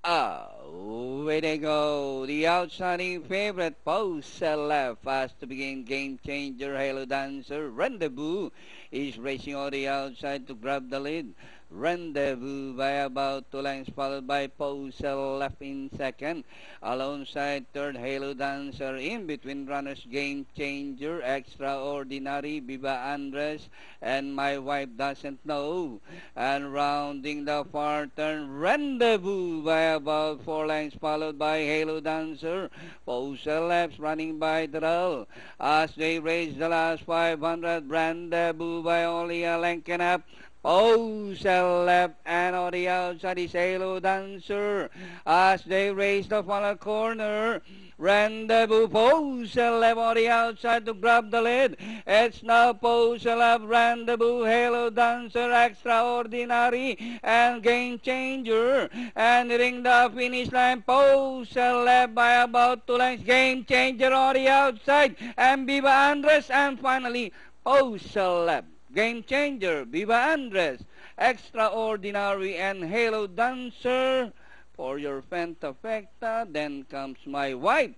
Away they go. The outstanding favorite post left fast to begin. Game changer Halo Dancer Rendezvous is racing on the outside to grab the lead. Rendezvous by about 2 lengths, followed by Post left in second. Alongside third, Halo Dancer. In between runners, Game Changer, Extraordinary, Viva Andres, and My Wife Doesn't Know. And rounding the far turn, Rendezvous by about 4 lengths, followed by Halo Dancer. Post left running by Drell. As they race the last 500, Rendezvous by only a length and a half. Pose left, and on the outside is Halo Dancer. As they race the final corner, Rendezvous Pose left on the outside to grab the lead. It's now Pose left, Rendezvous, Halo Dancer, Extraordinary, and Game Changer. And hitting the finish line, Pose left by about 2 lengths. Game Changer on the outside, and Viva Andres, and finally Pose left. Game Changer, Viva Andres, Extraordinary, and Halo Dancer. For your Fentafecta, then comes My Wife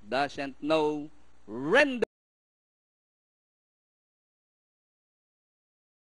Doesn't Know, Render.